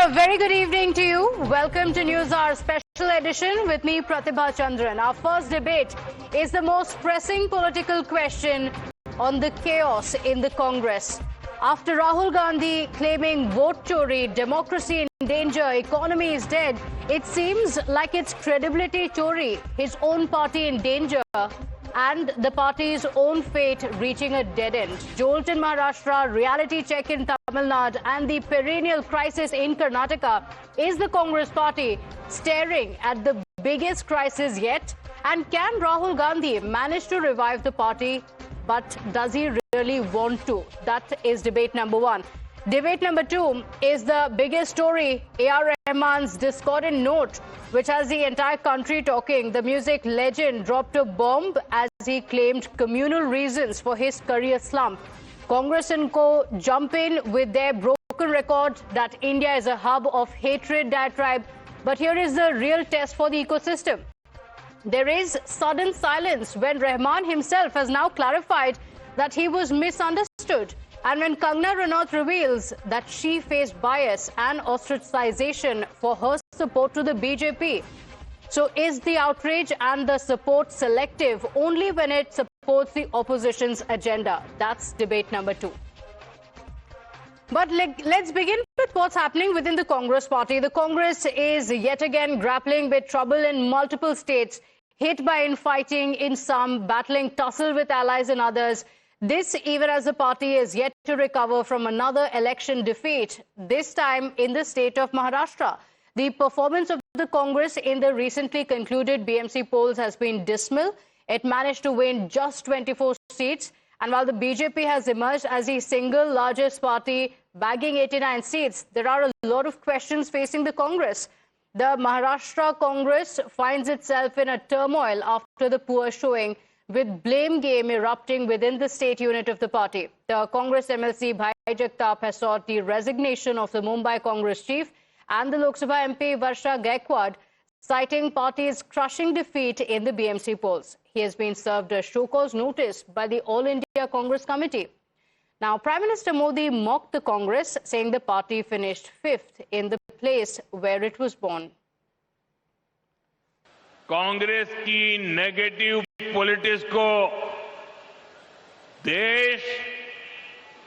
a very good evening to you. Welcome to News Hour Special Edition with me, Pratibha Chandran. Our first debate is the most pressing political question on the chaos in the Congress. After Rahul Gandhi claiming vote chori, democracy in danger, economy is dead, it seems like it's credibility chori, his own party in danger, and the party's own fate reaching a dead end. Jolt in Maharashtra, reality check in Tamil Nadu, and the perennial crisis in Karnataka. Is the Congress party staring at the biggest crisis yet? And can Rahul Gandhi manage to revive the party? But does he really want to? That is debate number one. Debate number two is the biggest story, A.R. Rahman's discordant note, which has the entire country talking. The music legend dropped a bomb as he claimed communal reasons for his career slump. Congress and co jump in with their broken record that India is a hub of hatred diatribe. But here is the real test for the ecosystem. There is sudden silence when Rahman himself has now clarified that he was misunderstood. And when Kangana Ranaut reveals that she faced bias and ostracization for her support to the BJP. So is the outrage and the support selective only when it supports the opposition's agenda? That's debate number two. But let's begin with what's happening within the Congress party. The Congress is yet again grappling with trouble in multiple states, hit by infighting in some, battling tussle with allies in others. This even as the party is yet to recover from another election defeat, this time in the state of Maharashtra. The performance of the Congress in the recently concluded BMC polls has been dismal. It managed to win just 24 seats. And while the BJP has emerged as the single largest party, bagging 89 seats, there are a lot of questions facing the Congress. The Maharashtra Congress finds itself in a turmoil after the poor showing, with blame game erupting within the state unit of the party. The Congress MLC Bhai Jagtap has sought the resignation of the Mumbai Congress chief and the Lok Sabha MP Varsha Gaikwad, citing party's crushing defeat in the BMC polls. He has been served a show-cause notice by the All India Congress Committee. Now, Prime Minister Modi mocked the Congress, saying the party finished fifth in the place where it was born. Congress की negative politics को देश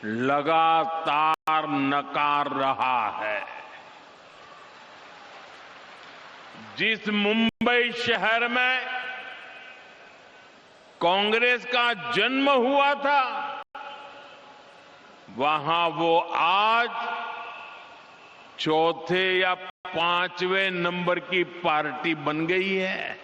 लगातार नकार रहा है। जिस मुंबई शहर में कांग्रेस का जन्म हुआ था, वहां वो आज चौथे या पांचवें नंबर की पार्टी बन गई है।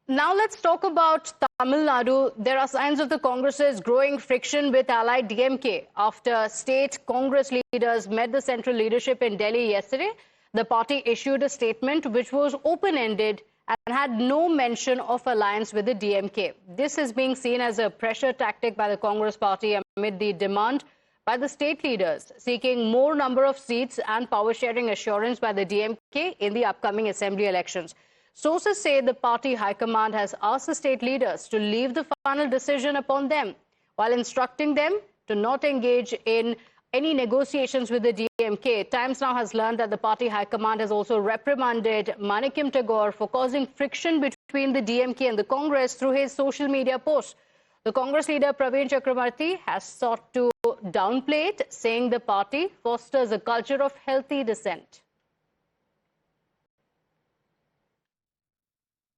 Now let's talk about Tamil Nadu. There are signs of the Congress's growing friction with allied DMK. After state Congress leaders met the central leadership in Delhi yesterday, the party issued a statement which was open-ended and had no mention of alliance with the DMK. This is being seen as a pressure tactic by the Congress party amid the demand by the state leaders seeking more number of seats and power-sharing assurance by the DMK in the upcoming assembly elections. Sources say the party high command has asked the state leaders to leave the final decision upon them, while instructing them to not engage in any negotiations with the DMK. Times Now has learned that the party high command has also reprimanded Manickam Tagore for causing friction between the DMK and the Congress through his social media posts. The Congress leader Praveen Chakrabarti has sought to downplay it, saying the party fosters a culture of healthy dissent.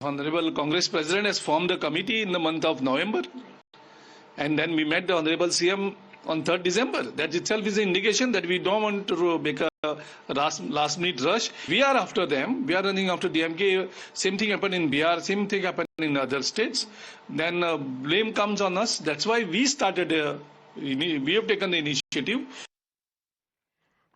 Honorable Congress President has formed a committee in the month of November, and then we met the Honorable CM on 3rd December. That itself is an indication that we don't want to make a last-minute rush. We are after them. We are running after DMK. Same thing happened in Bihar. Same thing happened in other states. Then blame comes on us. That's why we started. We have taken the initiative.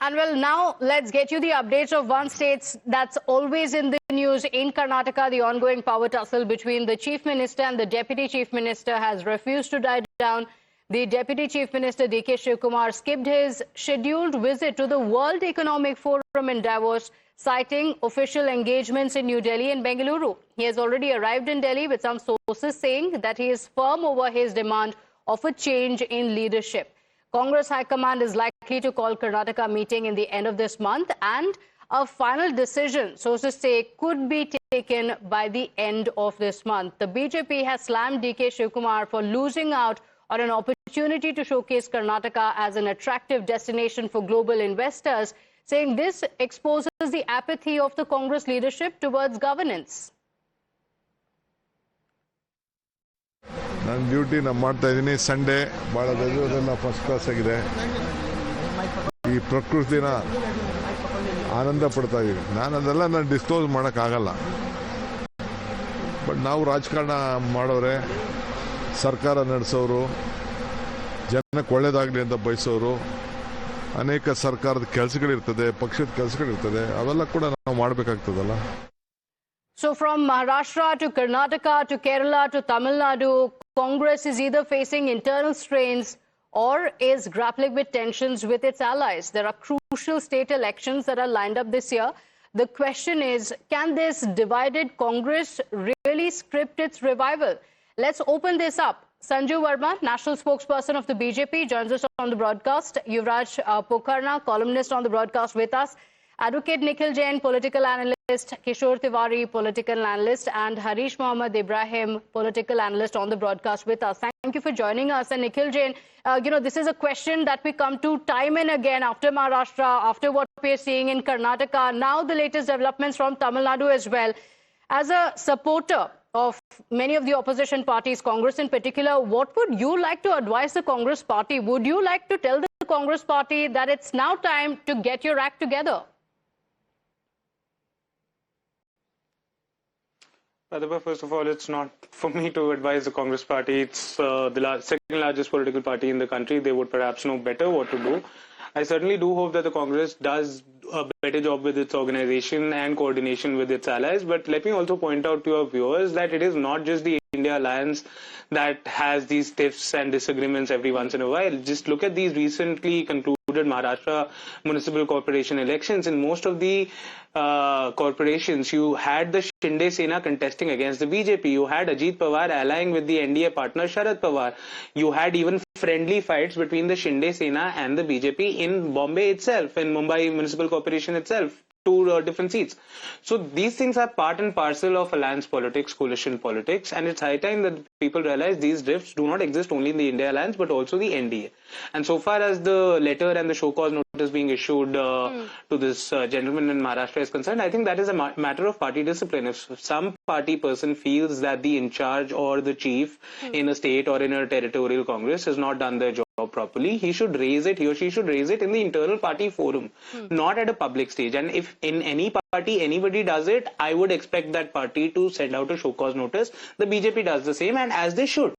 And well, now let's get you the updates of one state that's always in the news. In Karnataka, the ongoing power tussle between the Chief Minister and the Deputy Chief Minister has refused to die down. The Deputy Chief Minister D.K. Shivakumar skipped his scheduled visit to the World Economic Forum in Davos, citing official engagements in New Delhi and Bengaluru. He has already arrived in Delhi, with some sources saying that he is firm over his demand of a change in leadership. Congress High Command is likely to call Karnataka meeting in the end of this month, and a final decision, sources say, could be taken by the end of this month. The BJP has slammed DK Shivakumar for losing out on an opportunity to showcase Karnataka as an attractive destination for global investors, saying this exposes the apathy of the Congress leadership towards governance. ನನ್ನ duty ನಾನು ಮಾಡ್ತಾ ಇದ್ದೀನಿ. Sunday ಭಾಳ ರಜೆಲ್ಲ first class ಆಗಿದೆ. ಈ ಪ್ರಕೃತಿನ ಆನಂದ ಪಡ್ತಾ ಇದ್ದೀನಿ. ನಾನು ಡಿಸ್ಕ್ಲೋಸ್ ಮಾಡೋಕ್ಕಾಗಲ್ಲ. ಬಟ್ ನಾವು ರಾಜಕಾರಣ ಮಾಡೋರೆ, ಸರ್ಕಾರ ನಡೆಸೋರು, ಜನಕ್ಕೆ ಒಳ್ಳೇದಾಗಲಿ ಅಂತ ಬಯಸೋರು, ಅನೇಕ ಸರ್ಕಾರದ ಕೆಲಸಗಳಿರ್ತದೆ, ಪಕ್ಷದ ಕೆಲಸಗಳಿರ್ತದೆ, ಅವೆಲ್ಲ ಕೂಡ ನಾವು ಮಾಡಬೇಕಾಗ್ತದಲ್ಲ. So from Maharashtra to Karnataka to Kerala to Tamil Nadu, Congress is either facing internal strains or is grappling with tensions with its allies. There are crucial state elections that are lined up this year. The question is, can this divided Congress really script its revival? Let's open this up. Sanju Verma, national spokesperson of the BJP, joins us on the broadcast. Yuvraj Pokharna, columnist on the broadcast with us. Advocate Nikhil Jain, political analyst, Kishore Tiwari, political analyst, and Harish Mohammad Ibrahim, political analyst on the broadcast with us. Thank you for joining us. And Nikhil Jain, this is a question that we come to time and again after Maharashtra, after what we are seeing in Karnataka, now the latest developments from Tamil Nadu as well. As a supporter of many of the opposition parties, Congress in particular, what would you like to advise the Congress party? Would you like to tell the Congress party that it's now time to get your act together? Pratibha, first of all, it's not for me to advise the Congress party. It's the second largest political party in the country. They would perhaps know better what to do. I certainly do hope that the Congress does a better job with its organization and coordination with its allies. But let me also point out to our viewers that it is not just the India Alliance that has these tiffs and disagreements every once in a while. Just look at these recently concluded Maharashtra Municipal Corporation elections. In most of the corporations, you had the Shinde Sena contesting against the BJP. You had Ajit Pawar allying with the NDA partner Sharad Pawar. You had even friendly fights between the Shinde Sena and the BJP in Bombay itself, in Mumbai Municipal Corporation itself. Two different seats. So these things are part and parcel of alliance politics, coalition politics, and it's high time that people realize these drifts do not exist only in the India Alliance but also the NDA. And so far as the letter and the show cause notice being issued to this gentleman in Maharashtra is concerned, I think that is a matter of party discipline. If some party person feels that the in charge or the chief in a state or in a territorial congress has not done their job properly, he should raise it, he or she should raise it in the internal party forum, not at a public stage. And if in any party anybody does it, I would expect that party to send out a show cause notice. The BJP does the same, and as they should.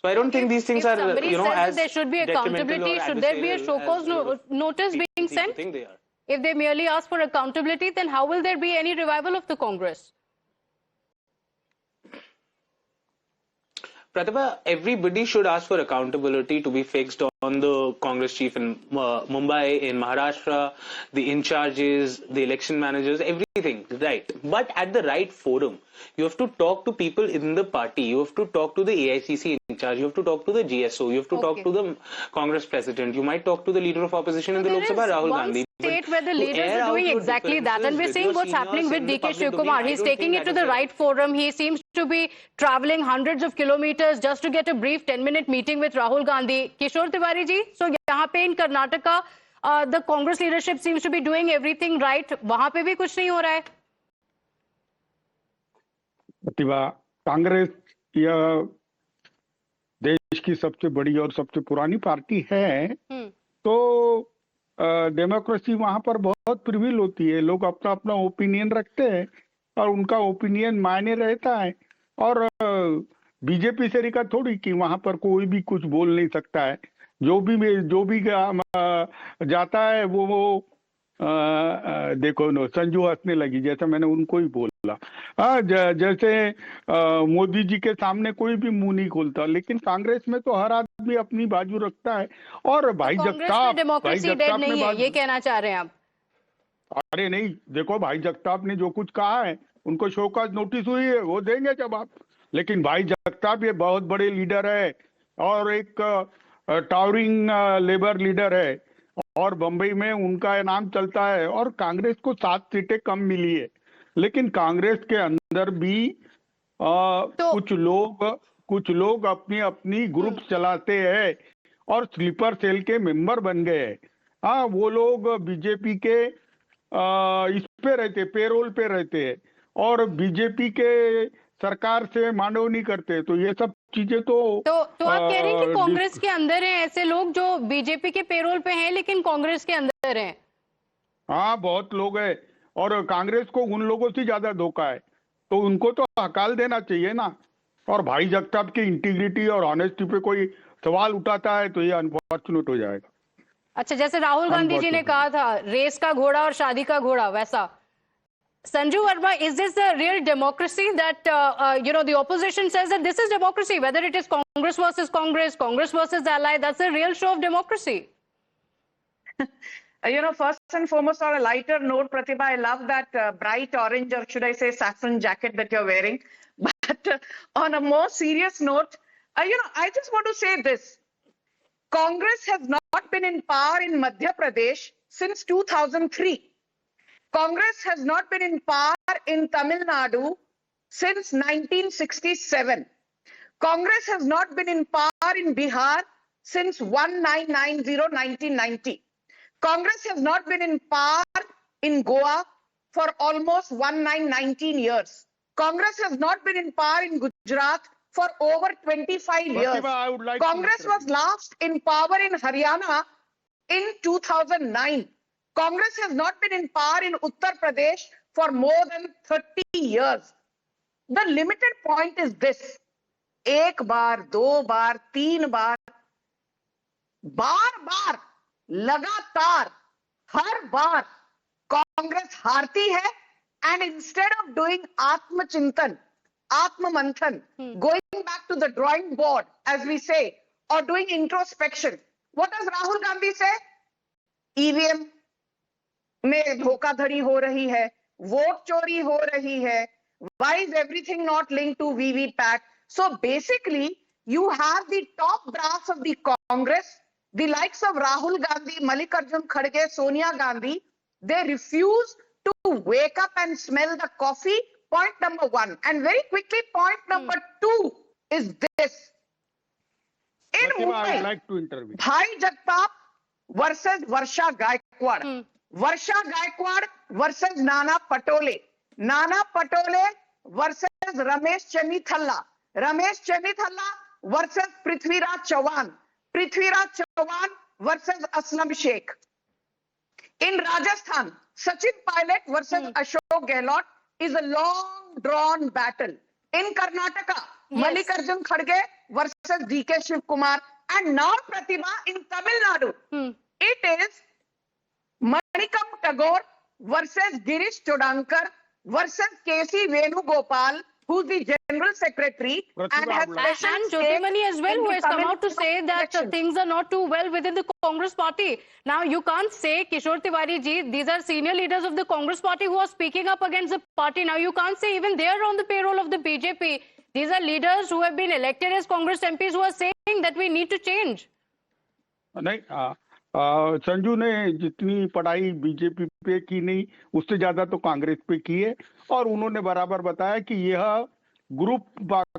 So I don't think these things are, as there should be accountability, should there be a show cause notice being sent? If they merely ask for accountability, then how will there be any revival of the Congress? Pratibha, everybody should ask for accountability to be fixed on the Congress chief in Mumbai, in Maharashtra, the in-charges, the election managers, everything, right. But at the right forum. You have to talk to people in the party. You have to talk to the AICC in charge. You have to talk to the GSO. You have to talk to the Congress president. You might talk to the leader of opposition in the Lok Sabha, Rahul Gandhi. State where the leaders are doing exactly that, and we're seeing what's happening with DK Shivakumar. He's taking it to the right forum. He seems to be traveling hundreds of kilometers just to get a brief 10-minute meeting with Rahul Gandhi. Kishore Tiwari ji, so यहाँ पे in Karnataka, the Congress leadership seems to be doing everything right. वहाँ पे भी कुछ नहीं हो रहा है. प्रतिभा, कांग्रेस यह देश की सबसे बड़ी और सबसे पुरानी पार्टी है, तो डेमोक्रेसी वहां पर बहुत प्रिविल होती है. लोग अपना अपना ओपिनियन रखते हैं और उनका ओपिनियन मायने रहता है. और बीजेपी से रिका थोड़ी कि वहां पर कोई भी कुछ बोल नहीं सकता है. जो भी जाता है वो देखो नो संजू हंसने लगी, जैसे मैंने उनको ही बोला. जैसे मोदी जी के सामने कोई भी मुंह नहीं खोलता, लेकिन कांग्रेस में तो हर आदमी अपनी बाजू रखता है. और भाई जगताप नहीं है, ये कहना चाह रहे हैं आप? अरे नहीं, देखो भाई जगताप ने जो कुछ कहा है, उनको शोकॉज नोटिस हुई है, वो देंगे जवाब. लेकिन भाई जगताप ये बहुत बड़े लीडर है और एक टावरिंग लेबर लीडर है और बंबई में उनका नाम चलता है, और कांग्रेस को 7 सीटें कम मिली है। लेकिन कांग्रेस के अंदर भी कुछ लोग अपनी अपनी ग्रुप चलाते हैं और स्लीपर सेल के मेंबर बन गए हैं। हाँ, वो लोग बीजेपी के इस पे रहते, पेरोल पे रहते हैं और बीजेपी के सरकार से मांडव नहीं करते। तो ये सब चीजें तो आप कह रहे हैं कि कांग्रेस के अंदर हैं ऐसे लोग जो बीजेपी के पेरोल पे हैं लेकिन कांग्रेस के अंदर हैं? हाँ, बहुत लोग हैं और कांग्रेस को उन लोगों से ज्यादा धोखा है, तो उनको तो हकाल देना चाहिए ना। और भाई जगताप की इंटीग्रिटी और ऑनेस्टी पे कोई सवाल उठाता है तो ये अनफॉर्चुनेट हो जाएगा। अच्छा, जैसे राहुल गांधी जी ने कहा था रेस का घोड़ा और शादी का घोड़ा, वैसा Sanju Verma, is this the real democracy that the opposition says that this is democracy, whether it is Congress versus Congress, Congress versus ally, that's a real show of democracy? First and foremost, on a lighter note, Pratibha, I love that bright orange, or should I say saffron jacket that you're wearing. But on a more serious note, I just want to say this. Congress has not been in power in Madhya Pradesh since 2003. Congress has not been in power in Tamil Nadu since 1967. Congress has not been in power in Bihar since 1990. Congress has not been in power in Goa for almost 19 years. Congress has not been in power in Gujarat for over 25 years. Congress was last in power in Haryana in 2009. Congress has not been in power in Uttar Pradesh for more than 30 years. The limited point is this. एक बार, दो बार, तीन बार, बार लगातार हर बार कांग्रेस हारती है, and instead of doing आत्मचिंतन, आत्ममंथन, going back to the drawing board as we say, or doing introspection, what does Rahul Gandhi say? EVM में धोखाधड़ी हो रही है, वोट चोरी हो रही है, why is everything not linked to VVPAT? So basically you have the top brass of the Congress, the likes of Rahul Gandhi, Mallikarjun Kharge, Sonia Gandhi, they refuse to wake up and smell the coffee. Point number one. And very quickly, point number two is this. In Mumbai, I would like to intervene. Bhai Jagtap versus Varsha Gaikwad. Varsha Gaikwad versus Nana Patole. Nana Patole versus Ramesh Chennithalla. Ramesh Chennithalla versus Prithviraj Chauhan. Prithviraj Chauhan versus Aslam Sheikh. In Rajasthan, Sachin Pilot versus Ashok Gehlot is a long drawn battle. In Karnataka, Mallikarjun Kharge versus DK Shiv Kumar. And now, Pratibha, in Tamil Nadu, it is Manikam Tagore versus Girish Chodankar versus KC Venugopal, who's the General Secretary and has special and stake Jyotimani as well, in who the has come Tamil out to say that elections. things are not too well within the Congress party. Now, you can't say, Kishore Tiwari ji, these are senior leaders of the Congress party who are speaking up against the party. Now, you can't say even they are on the payroll of the BJP. These are leaders who have been elected as Congress MPs who are saying that we need to change. नहीं, संजू ने जितनी पढ़ाई BJP पे की नहीं, उससे ज्यादा तो कांग्रेस पे की है, और उन्होंने बराबर बताया कि यह ग्रुप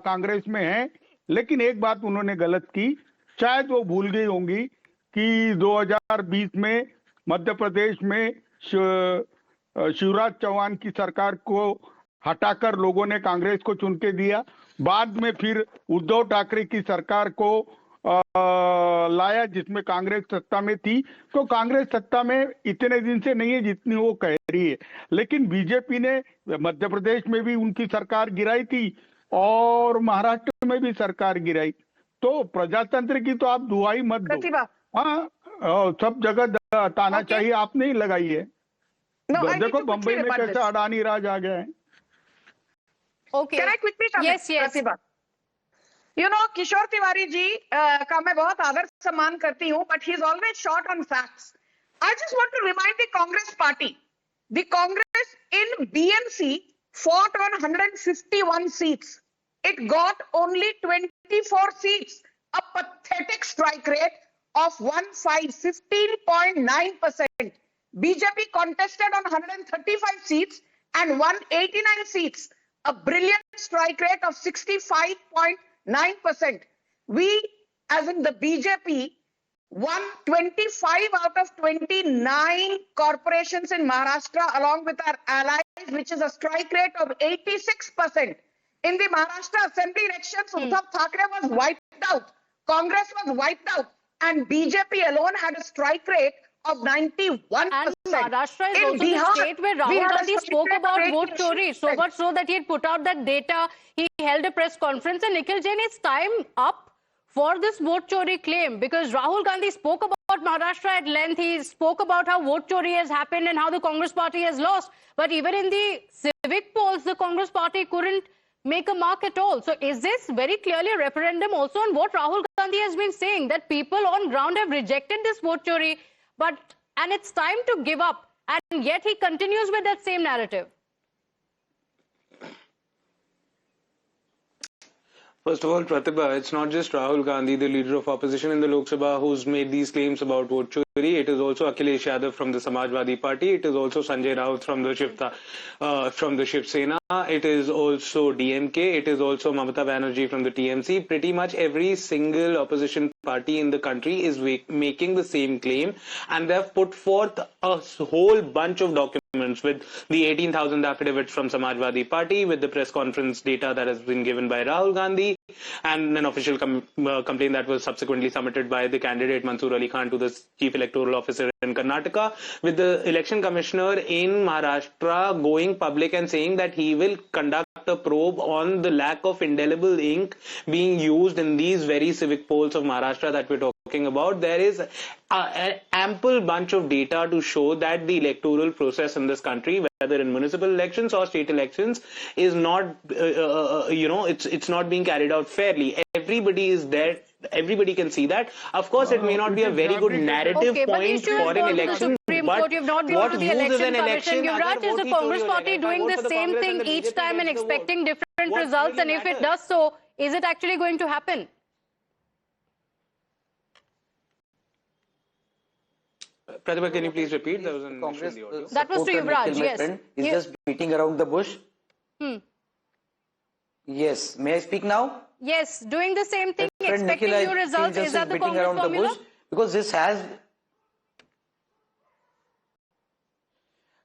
कांग्रेस में है। लेकिन एक बात उन्होंने गलत की, शायद वो भूल गई होंगी कि 2020 में मध्य प्रदेश में शिवराज चौहान की सरकार को हटाकर लोगों ने कांग्रेस को चुन के दिया। बाद में फिर उद्धव ठाकरे की सरकार को लाया जिसमें कांग्रेस सत्ता में थी। तो कांग्रेस सत्ता में इतने दिन से नहीं है जितनी वो कह रही है। लेकिन बीजेपी ने मध्य प्रदेश में भी उनकी सरकार गिराई थी और महाराष्ट्र में भी सरकार गिराई। तो प्रजातंत्र की तो आप दुहाई मत दो। हाँ, सब जगह तानाशाही आपने ही लगाई है। देखो बंबई में कैसे अडानी राज आ गया है। Okay. Can I quickly comment? Yes. Pratibha? किशोर तिवारी जी का मैं बहुत आदर सम्मान करती हूँ, but he is always short on facts. I just want to remind the Congress party, the Congress in BMC fought on 151 seats. It got only 24 seats a pathetic strike rate of 15.9%. BJP contested on 135 seats and won 89 seats, a brilliant strike rate of 65.9%. We, as in the BJP, won 25 out of 29 corporations in Maharashtra along with our allies, which is a strike rate of 86%. In the Maharashtra Assembly elections, Uddhav Thackeray was wiped out, Congress was wiped out, and BJP alone had a strike rate of 91%. And Maharashtra is In also Bihar, the state where we Rahul had a Gandhi strike spoke rate of about vote chori, so 86%. much so that he had put out that data. He held a press conference, and Nikhil Jain, it's time up for this vote chori claim, because Rahul Gandhi spoke about Maharashtra at length. He spoke about how vote chori has happened and how the Congress party has lost. But even in the civic polls, the Congress party couldn't make a mark at all. So is this very clearly a referendum also on what Rahul Gandhi has been saying, that people on ground have rejected this vote chori, and it's time to give up, and yet he continues with that same narrative? First of all, Pratibha, it's not just Rahul Gandhi, the leader of opposition in the Lok Sabha, who's made these claims about vote chori. It is also Akhilesh Yadav from the Samajwadi Party. It is also Sanjay Raut from the Shiv Sena. It is also DMK. It is also Mamata Banerjee from the TMC. Pretty much every single opposition party in the country is making the same claim, and they have put forth a whole bunch of documents with the 18,000 affidavits from Samajwadi Party, with the press conference data that has been given by Rahul Gandhi, and an official complaint that was subsequently submitted by the candidate Mansoor Ali Khan to the Chief Electoral Officer in Karnataka, with the Election Commissioner in Maharashtra going public and saying that he will conduct a probe on the lack of indelible ink being used in these very civic polls of Maharashtra that we're talking about. There is an ample bunch of data to show that the electoral process in this country, whether in municipal elections or state elections, is not, it's not being carried out fairly. Everybody is there. Everybody can see that. Of course, it may not be a very good narrative point for an election. But you've not gone to the election commission. Yuvraj, is the Congress party doing the same thing each time and expecting different results? And if it does so, is it actually going to happen? Pratibha, can you please repeat? There was an Congress, issue in the audio. That was to Yuvraj, yes. He's just beating around the bush. Yes. May I speak now? Yes, doing the same thing, Friend expecting Nikhil, new I results. feel Is just that the beating Congress around formula? the bush, because this has...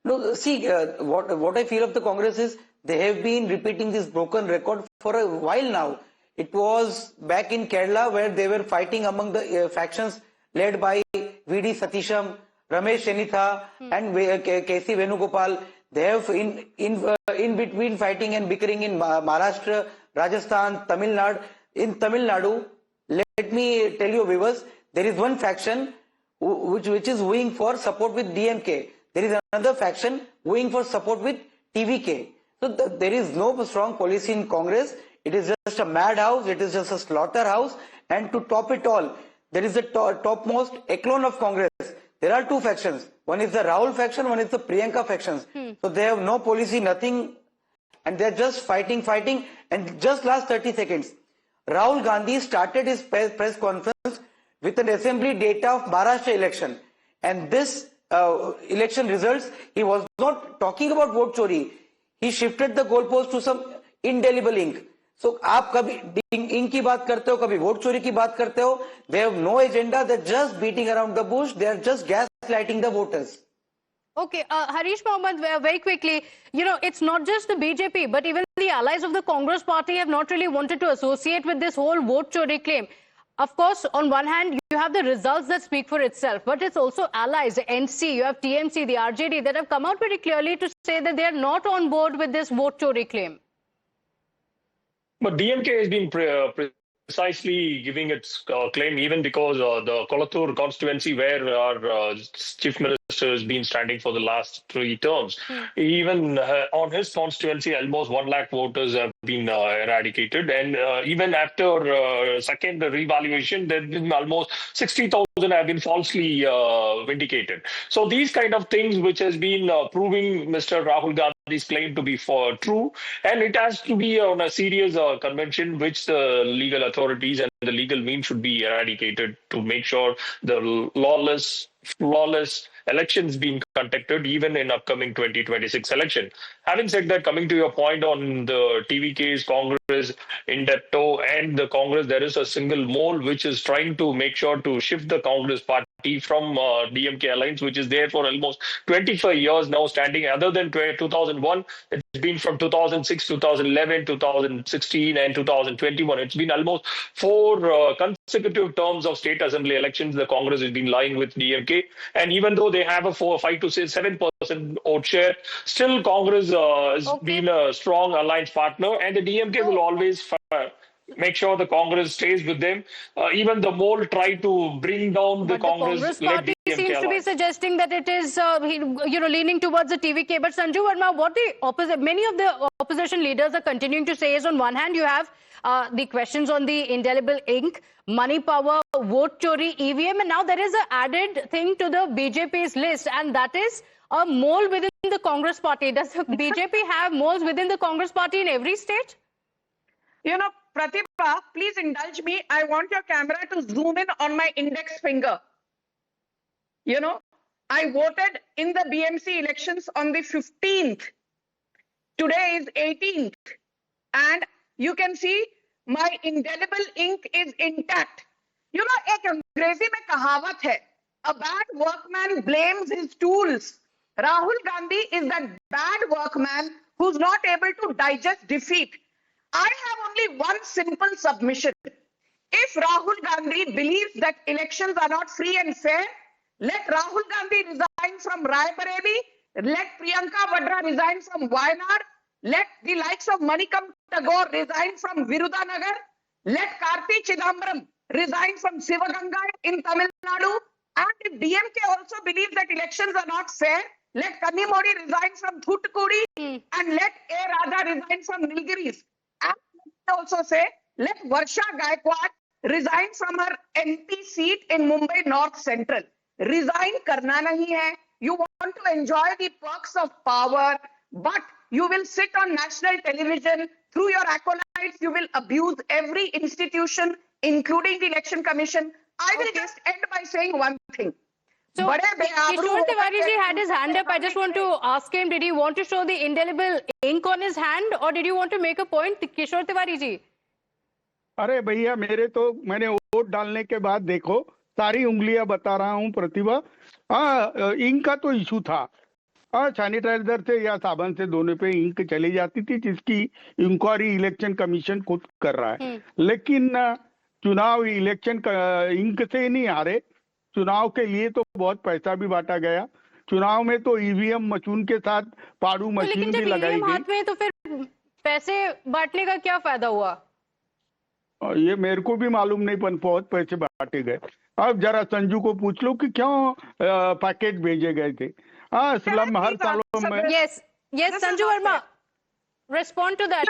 No, see, what I feel of the Congress is they have been repeating this broken record for a while now. It was back in Kerala where they were fighting among the factions led by V.D. Satisham, Ramesh Chenitha and K.C. Venugopal. They have in between fighting and bickering in Maharashtra, Rajasthan, Tamil Nadu. In Tamil Nadu, let me tell you viewers, there is one faction which is wooing for support with DMK. There is another faction wooing for support with TVK. So there is no strong policy in Congress. It is just a madhouse. It is just a slaughterhouse. And to top it all, there is a topmost echelon of Congress. There are two factions. One is the Rahul faction, one is the Priyanka factions. So they have no policy, nothing, and they're just fighting. And just last 30 seconds, Rahul Gandhi started his press conference with an assembly data of Maharashtra election. And this election results, he was not talking about vote chori. He shifted the goalpost to some indelible ink. So आप कभी ink की बात करते हो, कभी vote चोरी की बात करते हो. They have no agenda. They're just beating around the bush. They're just gaslighting the voters. Okay, Harish Mohammed, very quickly, it's not just the BJP, but even the allies of the Congress party have not really wanted to associate with this whole vote chori claim. Of course, on one hand, you have the results that speak for itself, but it's also allies, the NC, you have TMC, the RJD, that have come out very clearly to say that they are not on board with this vote chori claim. But DMK has been precisely giving its claim, even because the Kolattur constituency, where our chief minister has been standing for the last 3 terms, even on his constituency, almost 1 lakh voters have been eradicated, and even after second revaluation, there have been almost 60,000 have been falsely vindicated. So these kind of things, which has been proving Mr. Rahul Gandhi's claim to be true, and it has to be on a serious convention, which the legal authorities and the legal means should be eradicated to make sure the flawless elections being conducted even in upcoming 2026 election. Having said that, coming to your point on the TV case, Congress, Indepto, and the Congress, there is a single mole which is trying to make sure to shift the Congress party from DMK alliance, which is there for almost 25 years now standing. Other than 2001, it's been from 2006, 2011, 2016, and 2021. It's been almost 4 consecutive terms of state assembly elections. The Congress has been lying with DMK, and even though they have a 5 to 7% vote share, still Congress has been a strong alliance partner, and the DMK will always make sure the Congress stays with them. Even the mole tried to bring down the Congress. The Congress party seems to be suggesting that it is, leaning towards the TVK. But Sanju Verma, what many of the opposition leaders are continuing to say is, on one hand, you have the questions on the indelible ink, money power, vote chori, EVM, and now there is an added thing to the BJP's list, and that is a mole within the Congress party. Does the BJP have moles within the Congress party in every state? Pratibha, please indulge me. I want your camera to zoom in on my index finger. I voted in the BMC elections on the 15th. Today is 18th. And you can see my indelible ink is intact. एक अंग्रेजी में कहावत है, a bad workman blames his tools. Rahul Gandhi is that bad workman who's not able to digest defeat. I have only one simple submission. If Rahul Gandhi believes that elections are not free and fair, let Rahul Gandhi resign from Raebareli, let Priyanka Vadra resign from Wayanad, let the likes of Manikam Tagore resign from Virudanagar, let Karti Chidambaram resign from Sivaganga in Tamil Nadu, and if DMK also believes that elections are not fair, let Kanimodi resign from Thoothukudi and let A. Raja resign from Nilgiris. And also say, let Varsha Gaikwad resign from her MP seat in Mumbai North Central. Resign karna nahi hai. You want to enjoy the perks of power, but you will sit on national television. Through your acolytes, you will abuse every institution, including the Election Commission. I will just end by saying one thing. So, Kishore Tiwari ji had his hand up. I just want to ask him, did he want to show the indelible ink on his hand, or did you want to make a point, Kishore Tiwari ji? अरे भैया, मैंने vote डालने के बाद देखो सारी उंगलियां बता रहा हूं प्रतिभा। इंक का तो इशू था, सैनिटाइजर से या साबुन से दोनों पे इंक चली जाती थी, जिसकी इंक्वायरी इलेक्शन कमीशन खुद कर रहा है। लेकिन चुनाव इलेक्शन इंक से नहीं हारे, चुनाव के लिए तो बहुत पैसा भी बांटा गया। चुनाव में तो ईवीएम मशीन के साथ पाड़ू मशीन भी लगाई गई। हाथ में तो फिर पैसे बांटने का क्या फायदा हुआ? ये मेरे को भी मालूम नहीं, पर बहुत पैसे बांटे गए। अब जरा संजू को पूछ लो कि क्यों पैकेट भेजे गए थे। स्लम हर सालों में। Yes, Sanju Verma, respond to that.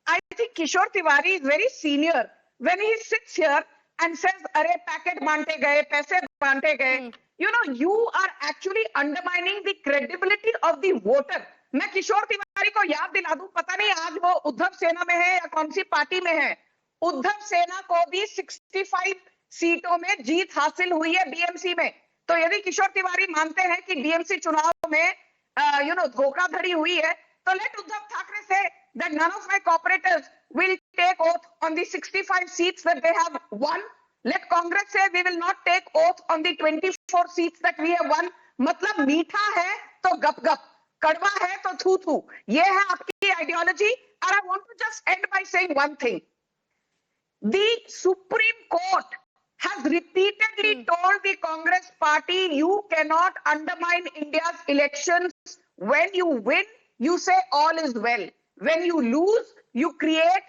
I think Kishore Tiwari is very senior when he sits here and says, "Arey packet बांटे गए, पैसे बांटे गए." You are actually undermining the credibility of the voter. मैं किशोर तिवारी को याद दिला दूं, पता नहीं आज वो उद्धव सेना में है या कौन सी पार्टी में है। उद्धव सेना को भी 65 सीटों में जीत हासिल हुई है बीएमसी में। तो यदि किशोर तिवारी मानते हैं कि बीएमसी चुनाव में धोखाधड़ी हुई है, तो लेट उद्धव ठाकरे से that none of my cooperators will take oath on the 65 seats that they have won. Let Congress say we will not take oath on the 24 seats that we have won. मतलब मीठा है तो गप गप, कड़वा है तो थू थू, ये है आपकी आइडियोलॉजी। और I want to just end by saying one thing. The Supreme Court has repeatedly told the Congress party, you cannot undermine India's elections. When you win, you say all is well. When you lose, you create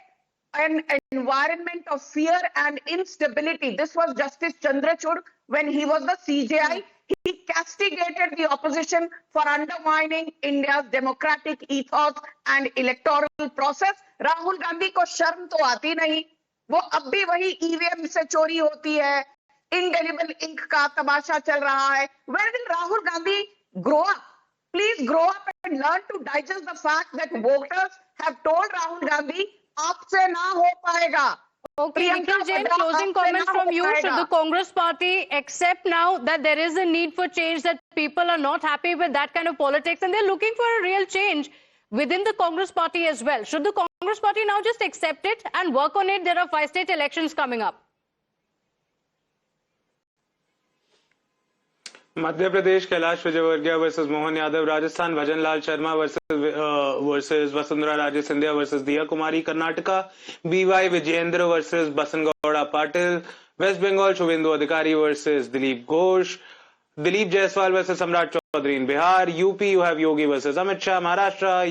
an environment of fear and instability. This was Justice Chandrachud when he was the CJI. He castigated the opposition for undermining India's democratic ethos and electoral process. Rahul Gandhi को शर्म तो आती नहीं, वो अब भी वही EVM से चोरी होती है, indelible ink का तमाशा चल रहा है. Where will Rahul Gandhi grow up? Please grow up and learn to digest the fact that voters have told Rahul Gandhi, आपसे ना हो पाएगा. Okay, Nikhil Jain, closing comments from you. Should the Congress party accept now that there is a need for change, that people are not happy with that kind of politics and they're looking for a real change within the Congress party as well? Should the Congress party now just accept it and work on it? There are 5 state elections coming up. Madhya Pradesh, Kailash Vijayvargiya versus Mohan Yadav. Rajasthan, Bhajanlal Sharma versus Vasundhara Raje Scindia versus Diya Kumari. Karnataka, B.Y. Vijayendra versus Basangowda Patil. West Bengal, Shubhendu Adhikari versus Dilip Ghosh. Dilip Jaiswal versus Samrat Chaudhary in Bihar. UP, you have Yogi versus Amit Shah. Maharashtra,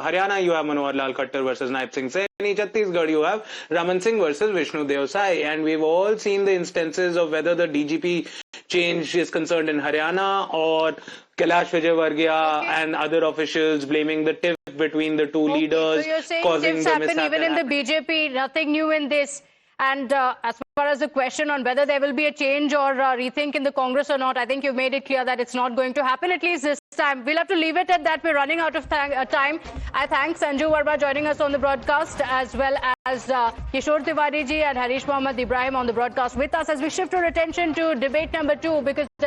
Haryana, you have Manohar Lal Khattar versus Naib Singh Saini. Chhattisgarh, you have Raman Singh versus Vishnu Deo Sai. And we've all seen the instances of whether the DGP change is concerned in Haryana or Kailash Vijayvargiya and other officials blaming the tiff between the two leaders. So you're saying causing tiffs the happen mishap even in the BJP, nothing new in this. And as far as the question on whether there will be a change or rethink in the Congress or not, I think you've made it clear that it's not going to happen, at least this time. We'll have to leave it at that. We're running out of time. I thank Sanju Verma joining us on the broadcast, as well as Kishore Tiwari ji and Harish Mohammad Ibrahim on the broadcast with us, as we shift our attention to debate number 2, because there